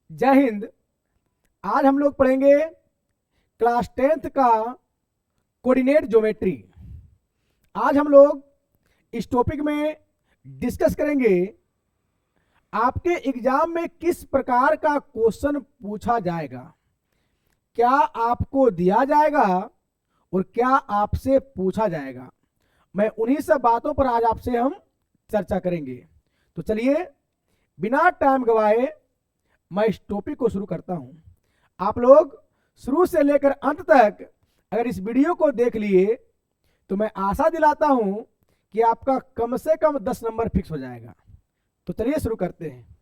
जय हिंद। आज हम लोग पढ़ेंगे क्लास 10th का कोऑर्डिनेट ज्योमेट्री। आज हम लोग इस टॉपिक में डिस्कस करेंगे आपके एग्जाम में किस प्रकार का क्वेश्चन पूछा जाएगा, क्या आपको दिया जाएगा और क्या आपसे पूछा जाएगा। मैं उन्हीं सब बातों पर आज आपसे हम चर्चा करेंगे। तो चलिए बिना टाइम गवाए मैं इस टॉपिक को शुरू करता हूं। आप लोग शुरू से लेकर अंत तक अगर इस वीडियो को देख लिए तो मैं आशा दिलाता हूं कि आपका कम से कम 10 नंबर फिक्स हो जाएगा। तो चलिए शुरू करते हैं।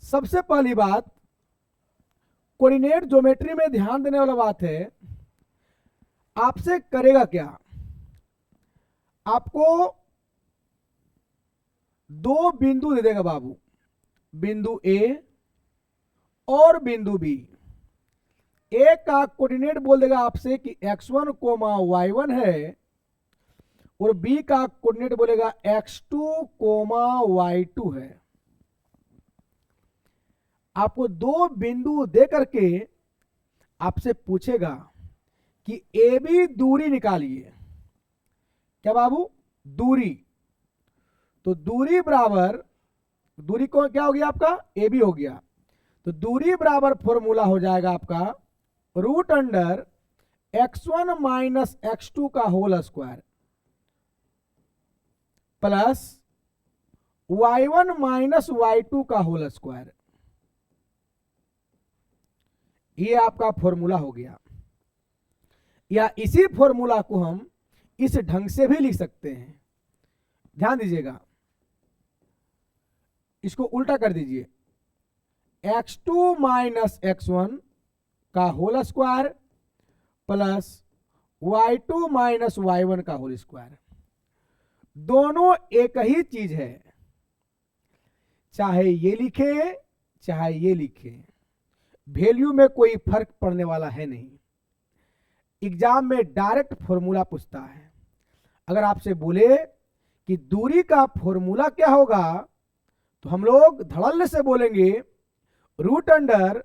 सबसे पहली बात, कोऑर्डिनेट ज्योमेट्री में ध्यान देने वाला बात है, आपसे करेगा क्या। आपको दो बिंदु दे देगा बाबू, बिंदु ए और बिंदु बी। ए का कोऑर्डिनेट बोल देगा आपसे कि x1 कोमा y1 है और बी का कोऑर्डिनेट बोलेगा x2 कोमा y2 है। आपको दो बिंदु दे करके आपसे पूछेगा कि ए बी दूरी निकालिए। क्या बाबू? दूरी। तो दूरी बराबर, दूरी को क्या हो गया आपका? ए बी हो गया। तो दूरी बराबर फॉर्मूला हो जाएगा आपका root under x1 minus x2 का whole square plus y1 minus y2 का होल स्क्वायर। ये आपका फॉर्मूला हो गया। या इसी फॉर्मूला को हम इस ढंग से भी लिख सकते हैं। ध्यान दीजिएगा, इसको उल्टा कर दीजिए, x2 माइनस x1 का whole square plus y2 minus y1 का होल स्क्वायर। दोनों एक ही चीज है, चाहे ये लिखे चाहे ये लिखे, वैल्यू में कोई फर्क पड़ने वाला है नहीं। एग्जाम में डायरेक्ट फॉर्मूला पूछता है। अगर आपसे बोले कि दूरी का फॉर्मूला क्या होगा तो हम लोग धड़ल्ले से बोलेंगे root under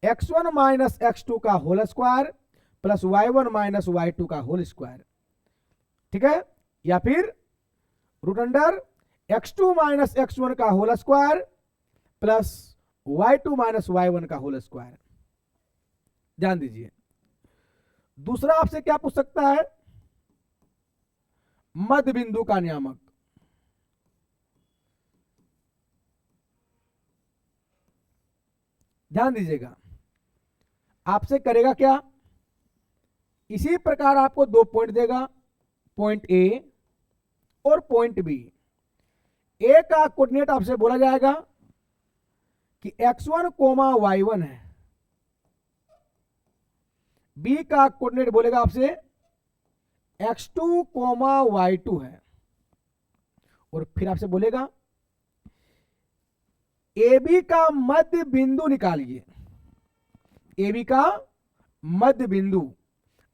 x1 minus x2 का whole square plus y1 minus y2 का होल स्क्वायर। ठीक है? या फिर root under x2 minus x1 का whole square plus y2 minus y1 का होल स्क्वायर। ध्यान दीजिए, दूसरा आपसे क्या पूछ सकता है? मध्य बिंदु का नियामक। ध्यान दीजिएगा, आपसे करेगा क्या? इसी प्रकार आपको दो पॉइंट देगा, पॉइंट ए और पॉइंट बी। ए का कोऑर्डिनेट आपसे बोला जाएगा कि x1 कोमा y1 है, बी का कोऑर्डिनेट बोलेगा आपसे x2 कोमा y2 है, और फिर आपसे बोलेगा ए बी का मध्य बिंदु निकालिए। ए बी का मध्य बिंदु,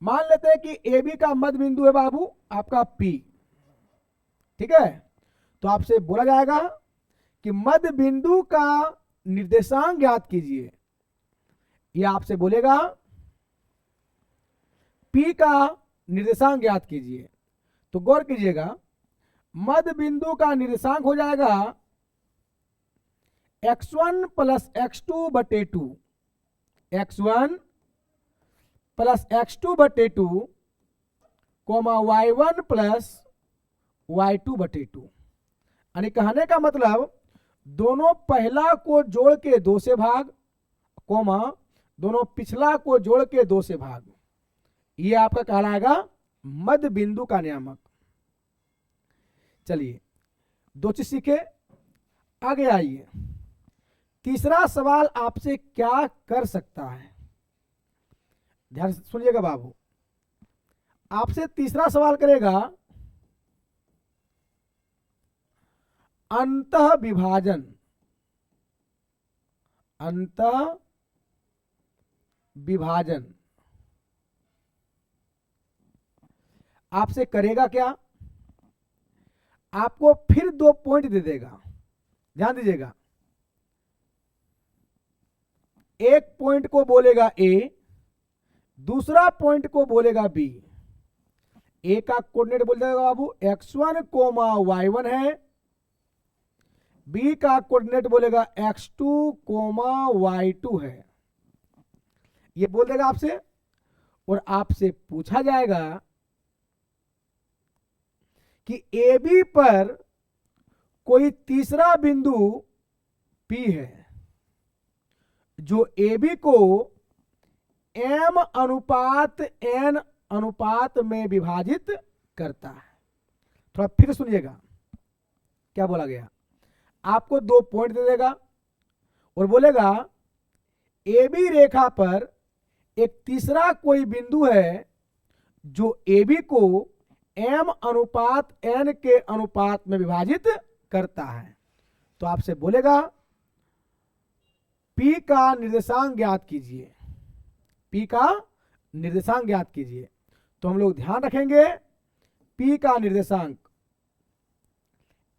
मान लेते हैं कि ए बी का मध्य बिंदु है बाबू आपका P। ठीक है? तो आपसे बोला जाएगा कि मध्य बिंदु का निर्देशांक ज्ञात कीजिए। यह आपसे बोलेगा P का निर्देशांक ज्ञात कीजिए। तो गौर कीजिएगा, मध्य बिंदु का निर्देशांक हो जाएगा x1 प्लस x2 बटे 2, x1 प्लस x2 बटे 2 कोमा y1 प्लस y2 बटे 2। यानी कहने का मतलब दोनों पहला को जोड़ के 2 से भाग, कोमा दोनों पिछला को जोड़ के 2 से भाग। ये आपका कहलाएगा मध्य बिंदु का नियामक। चलिए दो चीज सीखे, आगे आइए। तीसरा सवाल आपसे क्या कर सकता है? ध्यान से सुनिएगा बाबू, आपसे तीसरा सवाल करेगा अंतः विभाजन। अंतः विभाजन आपसे करेगा क्या? आपको फिर दो पॉइंट दे देगा। ध्यान दीजिएगा, एक पॉइंट को बोलेगा ए, दूसरा पॉइंट को बोलेगा बी। ए का कोऑर्डिनेट बोल देगा बाबू x1 कोमा y1 है, बी का कोऑर्डिनेट बोलेगा x2 कोमा y2 है, ये बोल देगा आपसे। और आपसे पूछा जाएगा कि ए बी पर कोई तीसरा बिंदु P है जो ए बी को m अनुपात n अनुपात में विभाजित करता है। थोड़ा फिर सुनिएगा क्या बोला गया। आपको 2 पॉइंट दे देगा और बोलेगा ए बी रेखा पर एक तीसरा कोई बिंदु है जो ए बी को m अनुपात n के अनुपात में विभाजित करता है। तो आपसे बोलेगा P का निर्देशांक ज्ञात कीजिए, P का निर्देशांक ज्ञात कीजिए। तो हम लोग ध्यान रखेंगे P का निर्देशांक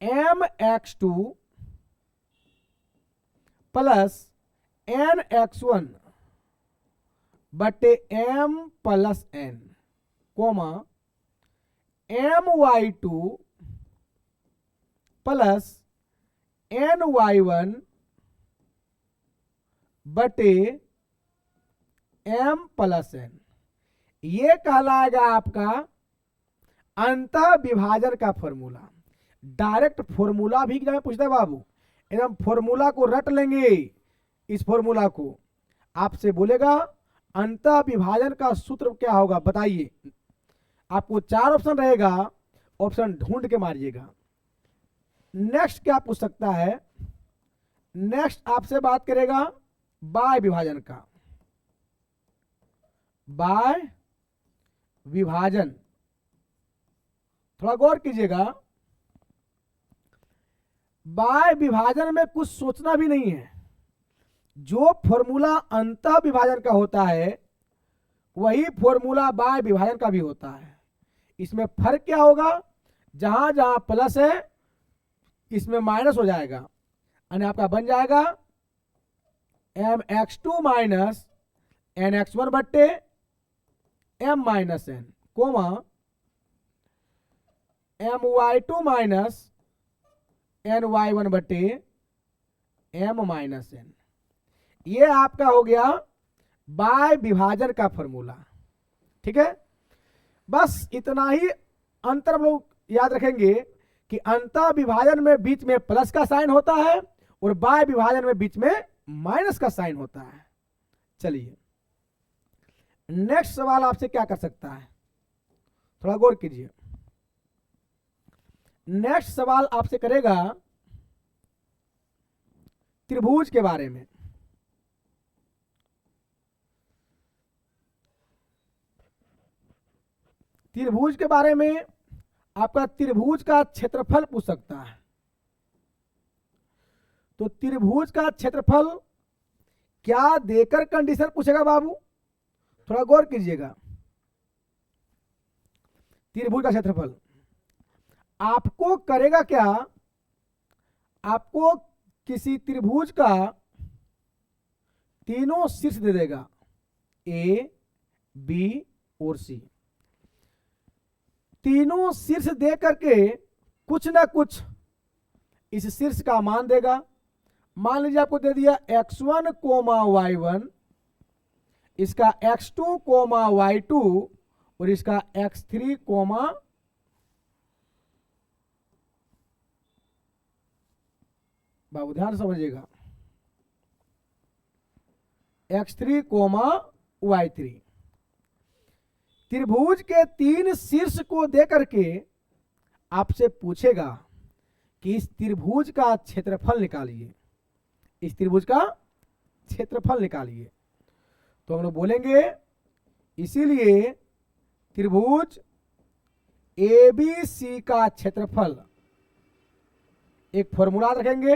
mx2 प्लस nx1 बटे m plus n comma my2 plus ny1 बटे m प्लस n। ये कहलाएगा आपका अंतः विभाजन का फॉर्मूला। डायरेक्ट फॉर्मूला भी एग्जाम में पूछता है बाबू, एकदम फॉर्मूला को रट लेंगे। इस फॉर्मूला को आपसे बोलेगा अंतः विभाजन का सूत्र क्या होगा बताइए। आपको 4 ऑप्शन रहेगा, ऑप्शन ढूंढ के मारिएगा। नेक्स्ट क्या पूछ सकता है, नेक्स्ट आपसे बात करेगा बाय विभाजन का। बाय विभाजन थोड़ा गौर कीजिएगा, बाय विभाजन में कुछ सोचना भी नहीं है। जो फॉर्मूला अंतः विभाजन का होता है वही फॉर्मूला बाय विभाजन का भी होता है। इसमें फर्क क्या होगा, जहां जहां प्लस है इसमें माइनस हो जाएगा, यानी आपका बन जाएगा mx2 माइनस nx1 बट्टे m minus n comma my2 minus ny1 बट्टे m माइनस n। ये आपका हो गया बाय विभाजन का फॉर्मूला। ठीक है, बस इतना ही अंतर हम लोग याद रखेंगे कि अंतः विभाजन में बीच में प्लस का साइन होता है और बाय विभाजन में बीच में माइनस का साइन होता है। चलिए नेक्स्ट सवाल आपसे क्या कर सकता है, थोड़ा गौर कीजिए। नेक्स्ट सवाल आपसे करेगा त्रिभुज के बारे में। त्रिभुज के बारे में आपका त्रिभुज का क्षेत्रफल पूछ सकता है। तो त्रिभुज का क्षेत्रफल क्या देकर कंडीशन पूछेगा बाबू, थोड़ा गौर कीजिएगा। त्रिभुज का क्षेत्रफल आपको करेगा क्या, आपको किसी त्रिभुज का तीनों शीर्ष दे देगा ए बी और सी। तीनों शीर्ष दे करके कुछ ना कुछ इस शीर्ष का मान देगा। मान लीजिए आपको दे दिया x1 कोमा y1, इसका x2 कोमा y2 और इसका x3 कोमा बाबू ध्यान समझिएगा x3 कोमा y3। त्रिभुज के 3 शीर्ष को देकर के आपसे पूछेगा कि इस त्रिभुज का क्षेत्रफल निकालिए, इस त्रिभुज का क्षेत्रफल निकालिए। तो हम लोग बोलेंगे इसीलिए त्रिभुज ABC का क्षेत्रफल एक फॉर्मूला रखेंगे,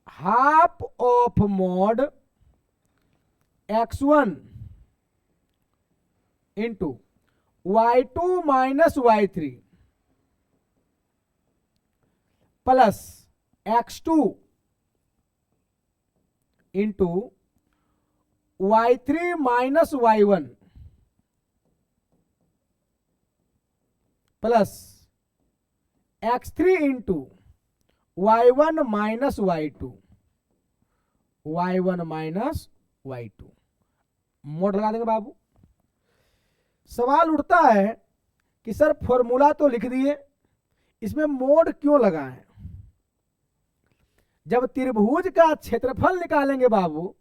half of mod x1 into y2 minus y3 plus x2 into y3 minus y1 plus x3 into y1 minus y2 y1 minus y2 mode लगा देंगे बाबू। सवाल उठता है कि सर फॉर्मूला तो लिख दिए, इसमें मोड क्यों लगाएं? जब त्रिभुज का क्षेत्रफल निकालेंगे बाबू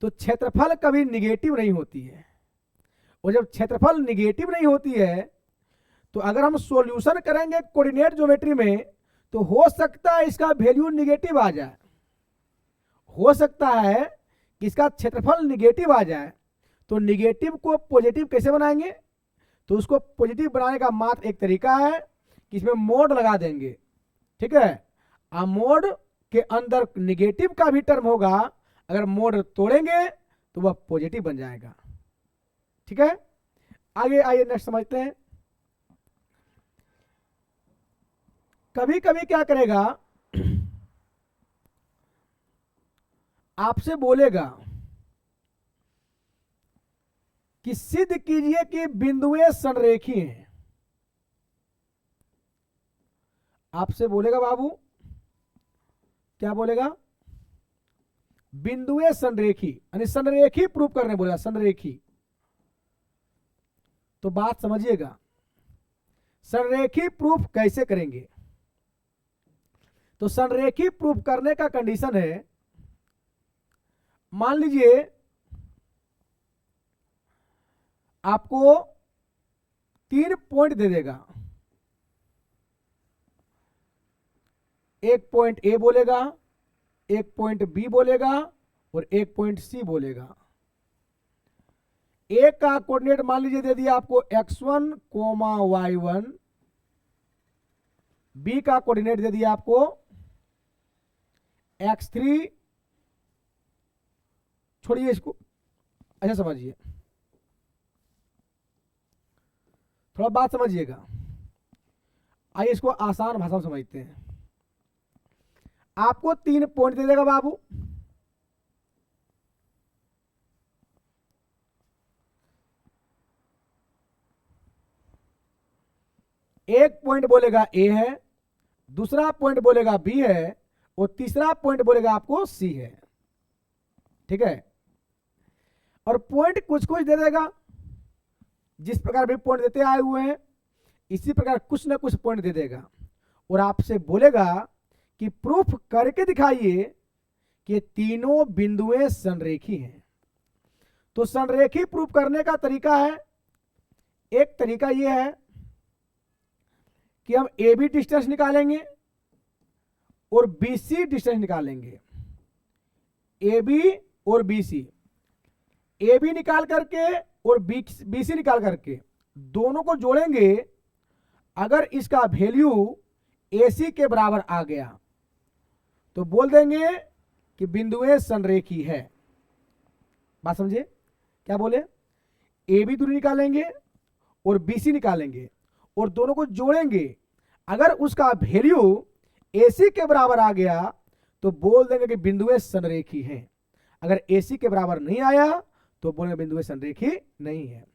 तो क्षेत्रफल कभी निगेटिव नहीं होती है, और जब क्षेत्रफल निगेटिव नहीं होती है तो अगर हम सॉल्यूशन करेंगे कोऑर्डिनेट ज्योमेट्री में तो हो सकता है इसका वैल्यू निगेटिव आ जाए, हो सकता है कि इसका क्षेत्रफल निगेटिव आ जाए। तो निगेटिव को पॉजिटिव कैसे बनाएंगे? तो उसको पॉजिटिव बनाने का मात्र एक तरीका है कि इसमें मोड लगा देंगे, ठीक है। अब मोड के अंदर निगेटिव का भी टर्म होगा, अगर मोड तोड़ेंगे तो वह पॉजिटिव बन जाएगा, ठीक है। आगे आइए नेक्स्ट समझते हैं। कभी कभी क्या करेगा, आपसे बोलेगा कि सिद्ध कीजिए कि बिंदुएं संरेखी हैं। आपसे बोलेगा बाबू, क्या बोलेगा? बिंदुएं संरेखी, यानी संरेखी प्रूफ करने बोलेगा, संरेखी। तो बात समझिएगा, संरेखी प्रूफ कैसे करेंगे? तो संरेखी प्रूफ करने का कंडीशन है, मान लीजिए आपको 3 पॉइंट दे देगा, एक पॉइंट ए बोलेगा, एक पॉइंट बी बोलेगा और एक पॉइंट सी बोलेगा। ए का कोऑर्डिनेट मान लीजिए दे दिया आपको x1 कोमा y1, बी का कोऑर्डिनेट दे दिया आपको x3, छोड़िए इसको, अच्छा समझिए, थोड़ा बात समझिएगा। आइए इसको आसान भाषा में समझते हैं। आपको 3 पॉइंट दे देगा बाबू, एक पॉइंट बोलेगा ए है, दूसरा पॉइंट बोलेगा बी है और तीसरा पॉइंट बोलेगा आपको सी है, ठीक है। और पॉइंट कुछ कुछ दे देगा, जिस प्रकार भी पॉइंट देते आए हुए हैं इसी प्रकार कुछ ना कुछ पॉइंट दे देगा, और आपसे बोलेगा कि प्रूफ करके दिखाइए कि तीनों बिंदुएं संरेखी हैं। तो संरेखी प्रूफ करने का तरीका है, एक तरीका यह है कि हम ए बी डिस्टेंस निकालेंगे और बी सी डिस्टेंस निकालेंगे, ए बी और बी सी, ए बी निकाल करके और बी सी निकाल करके दोनों को जोड़ेंगे। अगर इसका वैल्यू ए सी के बराबर आ गया तो बोल देंगे कि बिंदुएं संरेखी है। बात समझे? क्या बोले? ए बी दूरी निकालेंगे और बी सी निकालेंगे और दोनों को जोड़ेंगे। अगर उसका वैल्यू ए सी के बराबर आ गया तो बोल देंगे कि बिंदुएं संरेखी हैं। अगर ए सी के बराबर नहीं आया तो बोलेंगे बिंदुएं संरेखी नहीं है।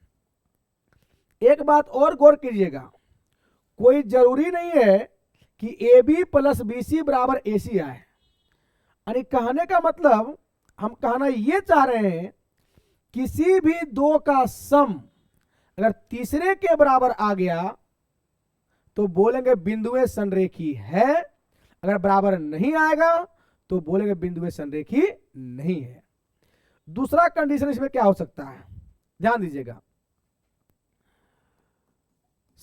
एक बात और गौर कीजिएगा, कोई जरूरी नहीं है कि A B plus B C बराबर ए सी आए। यानी कहने का मतलब हम कहना ये चाह रहे हैं, किसी भी दो का सम अगर तीसरे के बराबर आ गया तो बोलेंगे बिंदुएं संरेखी है, अगर बराबर नहीं आएगा तो बोलेंगे बिंदुएं संरेखी नहीं है। दूसरा कंडीशन इसमें क्या हो सकता है, ध्यान दीजिएगा।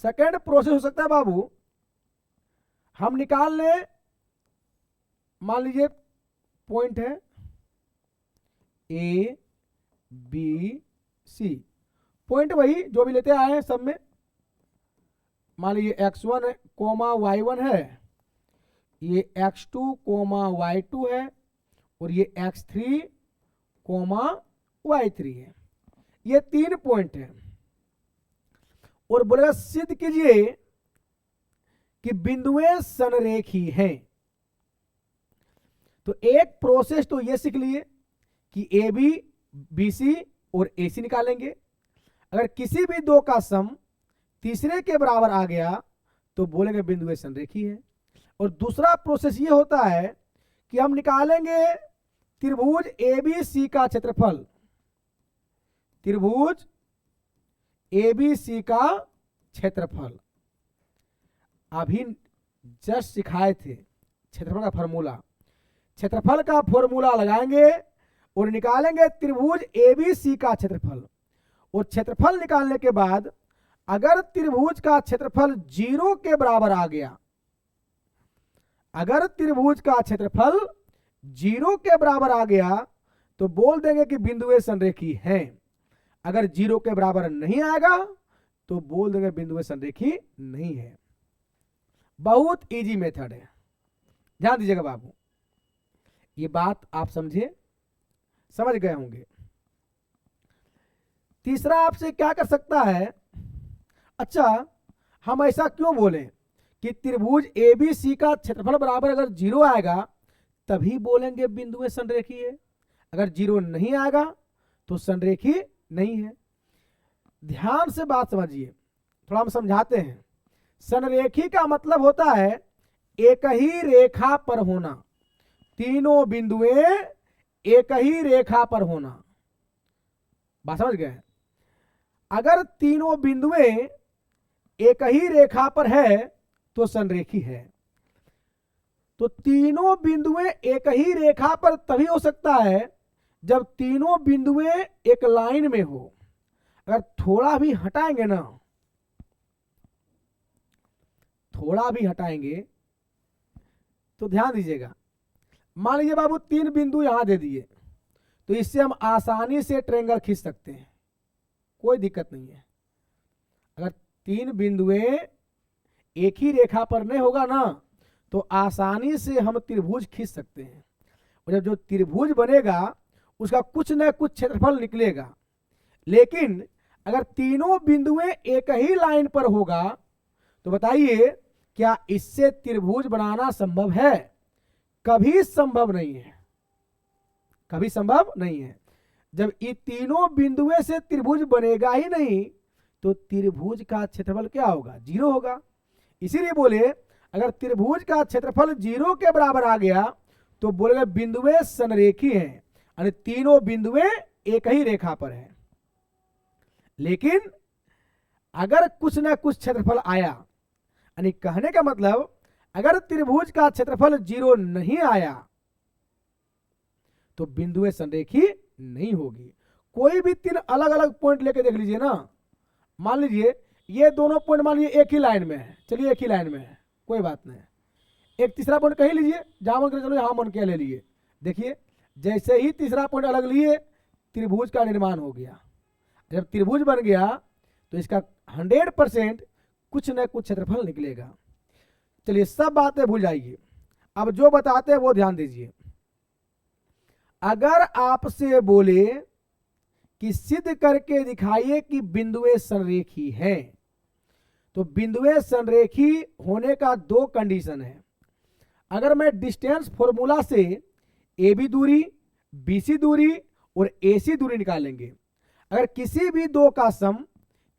सेकेंड प्रोसेस हो सकता है बाबू, हम निकाल लें, मान लीजिए पॉइंट है ए बी सी, पॉइंट वही जो भी लेते आए हैं सब में, मान लीजिए x1 कोमा y1 है, ये x2 कोमा y2 है और ये x3 कोमा y3 है। ये 3 पॉइंट है और बोलेगा सिद्ध कीजिए कि बिंदुएं संरेखी हैं। तो एक प्रोसेस तो ये सीख लिए कि ए बी बी सी और ए सी निकालेंगे। अगर किसी भी दो का सम तीसरे के बराबर आ गया तो बोलेंगे बिंदु ए संरेखी है। और दूसरा प्रोसेस ये होता है कि हम निकालेंगे त्रिभुज ए बी सी का क्षेत्रफल, त्रिभुज ए बी सी का क्षेत्रफल अभी जस्ट सिखाए थे, क्षेत्रफल का फॉर्मूला, क्षेत्रफल का फॉर्मूला लगाएंगे और निकालेंगे त्रिभुज ए बी सी का क्षेत्रफल। और क्षेत्रफल निकालने के बाद अगर त्रिभुज का क्षेत्रफल 0 के बराबर आ गया, अगर त्रिभुज का क्षेत्रफल 0 के बराबर आ गया तो बोल देंगे कि बिंदु ए संरेखी है। अगर 0 के बराबर नहीं आएगा तो बोल देंगे बिंदु ए संरेखी नहीं है। बहुत इजी मेथड है, ध्यान दीजिएगा बाबू, ये बात आप समझे, समझ गए होंगे। तीसरा आपसे क्या कर सकता है, अच्छा हम ऐसा क्यों बोलें कि त्रिभुज ए बी सी का क्षेत्रफल बराबर अगर 0 आएगा तभी बोलेंगे बिंदु ए संरेखी है, अगर 0 नहीं आएगा तो संरेखी नहीं है। ध्यान से बात समझिए, थोड़ा हम समझाते हैं। संरेखी का मतलब होता है एक ही रेखा पर होना, तीनों बिंदुएं एक ही रेखा पर होना। बात समझ गए? अगर तीनों बिंदुएं एक ही रेखा पर है तो संरेखी है। तो तीनों बिंदुएं एक ही रेखा पर तभी हो सकता है जब तीनों बिंदुएं एक लाइन में हो। अगर थोड़ा भी हटाएंगे ना, थोड़ा भी हटाएंगे तो ध्यान दीजिएगा, मान लीजिए बाबू 3 बिंदु यहां दे दिए तो इससे हम आसानी से ट्रायंगल खींच सकते हैं, कोई दिक्कत नहीं है। अगर 3 बिंदुएं एक ही रेखा पर नहीं होगा ना तो आसानी से हम त्रिभुज खींच सकते हैं। और जब जो त्रिभुज बनेगा उसका कुछ न कुछ क्षेत्रफल निकलेगा। लेकिन अगर तीनों बिंदुएं एक ही लाइन पर होगा तो बताइए क्या इससे त्रिभुज बनाना संभव है? कभी संभव नहीं है, कभी संभव नहीं है। जब ये तीनों बिंदुएं से त्रिभुज बनेगा ही नहीं तो त्रिभुज का क्षेत्रफल क्या होगा? 0 होगा। इसीलिए बोले अगर त्रिभुज का क्षेत्रफल 0 के बराबर आ गया तो बोलेगा बिंदुएं संरेखी हैं, यानी तीनों बिंदुएं एक ही रेखा पर है। लेकिन अगर कुछ न कुछ क्षेत्रफल आया, यानी कहने का मतलब अगर त्रिभुज का क्षेत्रफल 0 नहीं आया तो बिंदुएं संरेखी नहीं होगी। कोई भी 3 अलग अलग पॉइंट लेके देख लीजिए ना, मान लीजिए ये दोनों पॉइंट मान लीजिए एक ही लाइन में है, चलिए एक ही लाइन में है, कोई बात नहीं। एक तीसरा पॉइंट कहीं लीजिए, जहां मन कर चलो यहां मन किया ले लिए। देखिए जैसे ही तीसरा पॉइंट अलग लिए त्रिभुज का निर्माण हो गया। जब त्रिभुज बन गया तो इसका 100% कुछ न कुछ क्षेत्रफल निकलेगा। चलिए सब बातें भूल जाइए, अब जो बताते हैं वो ध्यान दीजिए। अगर आपसे बोले कि सिद्ध करके दिखाइए कि बिंदुएं संरेखी हैं, तो बिंदुएं संरेखी होने का 2 कंडीशन है। अगर मैं डिस्टेंस फॉर्मूला से ए बी दूरी, बी सी दूरी और ए सी दूरी निकालेंगे, अगर किसी भी 2 का सम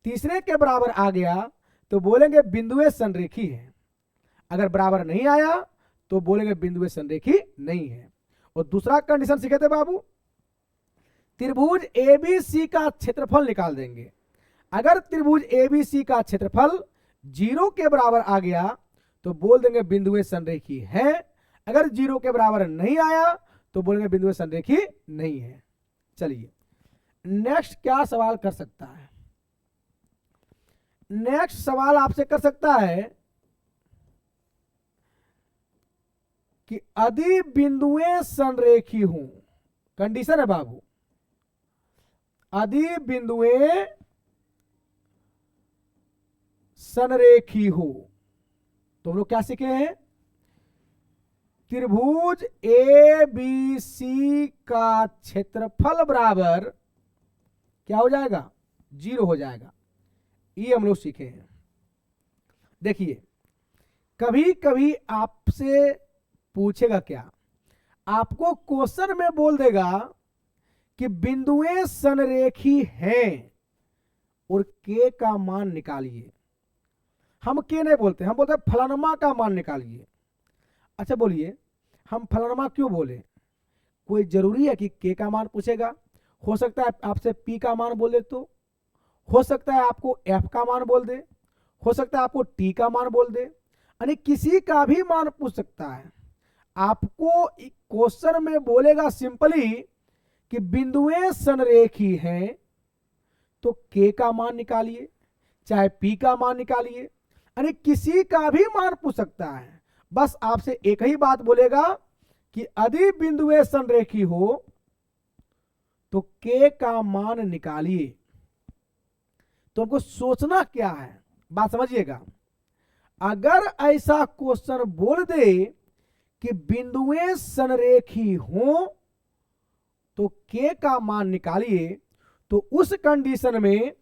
तीसरे के बराबर आ गया तो बोलेंगे बिंदुएं संरेखी है। अगर बराबर नहीं आया तो बोलेंगे बिंदुएं संरेखी नहीं है। और दूसरा कंडीशन सीखे थे बाबू, त्रिभुज ए बी सी का क्षेत्रफल निकाल देंगे। अगर त्रिभुज ए बी सी का क्षेत्रफल 0 के बराबर आ गया तो बोल देंगे बिंदुएं संरेखी है। अगर 0 के बराबर नहीं आया तो बोलेंगे बिंदुएं संरेखी नहीं है। चलिए नेक्स्ट क्या सवाल कर सकता है? नेक्स्ट सवाल आपसे कर सकता है कि यदि बिंदुएं संरेखी हों, कंडीशन है बाबू, यदि बिंदुएं संरेखी हो तो हम लोग क्या सीखे हैं? त्रिभुज ए बी सी का क्षेत्रफल बराबर क्या हो जाएगा? 0 हो जाएगा। ये हम लोग सीखे हैं। देखिए कभी कभी आपसे पूछेगा क्या, आपको क्वेश्चन में बोल देगा कि बिंदुएं संरेखी हैं और के का मान निकालिए। हम के नहीं बोलते, हम बोलते हैं फलानमा का मान निकालिए। अच्छा बोलिए, हम फलानमा क्यों बोले? कोई जरूरी है कि के का मान पूछेगा? हो सकता है आपसे पी का मान बोल दे, तो हो सकता है आपको एफ का मान बोल दे, हो सकता है आपको टी का मान बोल दे, यानी किसी का भी मान पूछ सकता है। आपको क्वेश्चन में बोलेगा सिंपली कि बिंदुएं संरेखी हैं तो के का मान निकालिए, चाहे पी का मान निकालिए, यानी किसी का भी मान पूछ सकता है। बस आपसे एक ही बात बोलेगा कि यदि बिंदुएं संरेखी हो तो के का मान निकालिए। तो हमको सोचना क्या है, बात समझिएगा। अगर ऐसा क्वेश्चन बोल दे कि बिंदुएं संरेखी हो तो के का मान निकालिए, तो उस कंडीशन में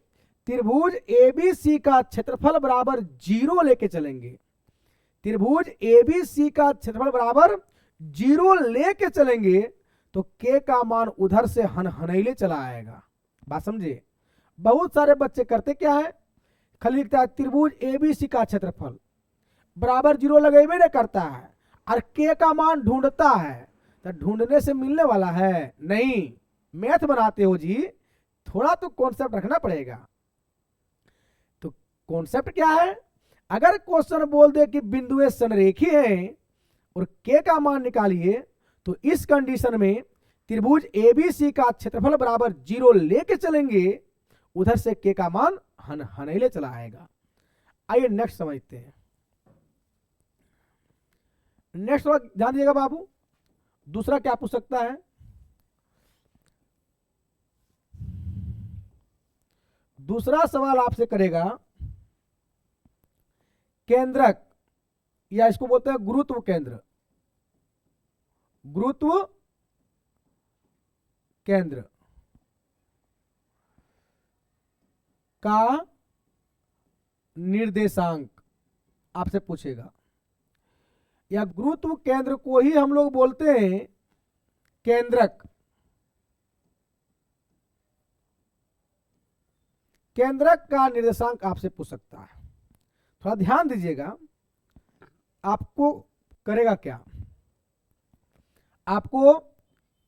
त्रिभुज एबीसी का क्षेत्रफल बराबर 0 लेके चलेंगे। त्रिभुज एबीसी का क्षेत्रफल बराबर 0 लेके चलेंगे तो के का मान उधर से हनहनैले चला आएगा। बात समझे? बहुत सारे बच्चे करते क्या है, खाली लिखता है त्रिभुज एबीसी का क्षेत्रफल बराबर 0 लगेबे नहीं करता है और के का मान ढूंढता है। तो ढूंढने से मिलने वाला है नहीं, मैथ बनाते हो जी, थोड़ा तो कॉन्सेप्ट रखना पड़ेगा। तो कॉन्सेप्ट क्या है? अगर क्वेश्चन बोल दे कि बिंदुएं संरेखी हैं और के का मान निकालिए, तो इस कंडीशन में त्रिभुज एबीसी का क्षेत्रफल बराबर 0 लेके चलेंगे, उधर से के का मान हनहनैले चला आएगा। आइए नेक्स्ट समझते हैं। नेक्स्ट वाला ध्यान दीजिएगा बाबू, दूसरा क्या पूछ सकता है? दूसरा सवाल आपसे करेगा केंद्रक, या इसको बोलते हैं गुरुत्व केंद्र। गुरुत्व केंद्र का निर्देशांक आपसे पूछेगा, या गुरुत्व केंद्र को ही हम लोग बोलते हैं केंद्रक। केंद्रक का निर्देशांक आपसे पूछ सकता है। थोड़ा ध्यान दीजिएगा, आपको करेगा क्या, आपको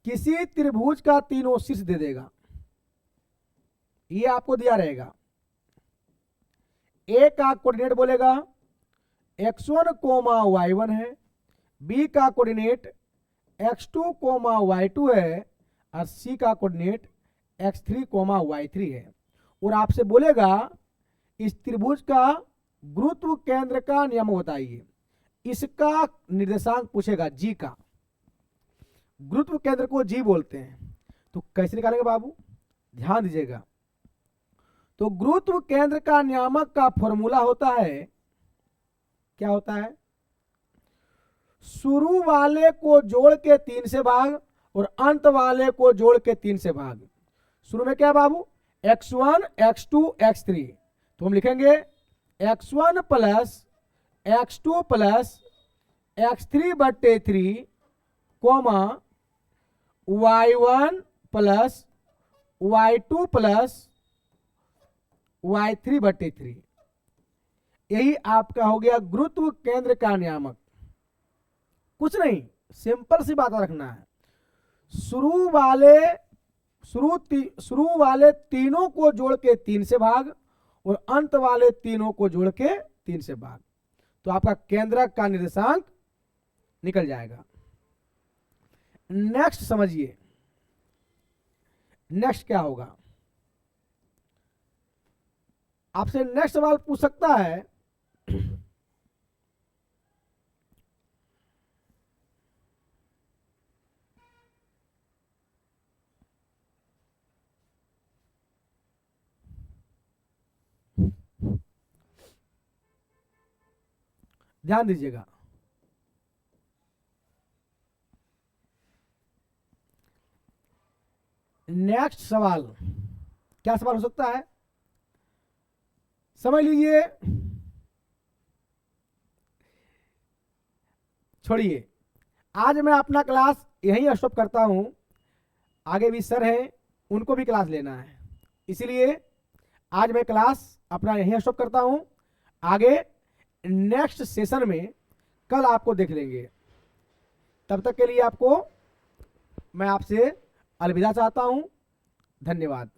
किसी त्रिभुज का तीनों शीर्ष दे देगा, ये आपको दिया रहेगा। ए का कोऑर्डिनेट बोलेगा x1, y1 है, बी का कोऑर्डिनेट x2, y2 है, और सी का कोऑर्डिनेट x3, y3 है। और आपसे बोलेगा इस त्रिभुज का गुरुत्व केंद्र का नियम बताइए। इसका निर्देशांक पूछेगा जी का, गुरुत्व केंद्र को जी बोलते हैं। तो कैसे निकालेंगे बाबू, ध्यान दीजिएगा। तो गुरुत्व केंद्र का नियामक का फॉर्मूला होता है, क्या होता है? शुरू वाले को जोड़ के 3 से भाग और अंत वाले को जोड़ के 3 से भाग। शुरू में क्या बाबू? x1, x2, x3। तो हम लिखेंगे x1 plus x2 plus x3/3 comma y1 plus y2 plus y3/3। यही आपका हो गया गुरुत्व केंद्र का नियामक। कुछ नहीं, सिंपल सी बात रखना है। शुरू वाले तीनों को जोड़ के 3 से भाग और अंत वाले तीनों को जोड़ के 3 से भाग, तो आपका केंद्रक का निर्देशांक निकल जाएगा। नेक्स्ट समझिए, नेक्स्ट क्या होगा? आपसे नेक्स्ट सवाल पूछ सकता है ध्यान दीजिएगा। नेक्स्ट सवाल क्या सवाल हो सकता है, समझ लीजिए। छोड़िए, आज मैं अपना क्लास यहीं स्टॉप करता हूँ। आगे भी सर हैं, उनको भी क्लास लेना है, इसलिए आज मैं क्लास अपना यहीं स्टॉप करता हूँ। आगे नेक्स्ट सेशन में कल आपको देख लेंगे। तब तक के लिए आपको मैं आपसे अलविदा चाहता हूँ। धन्यवाद।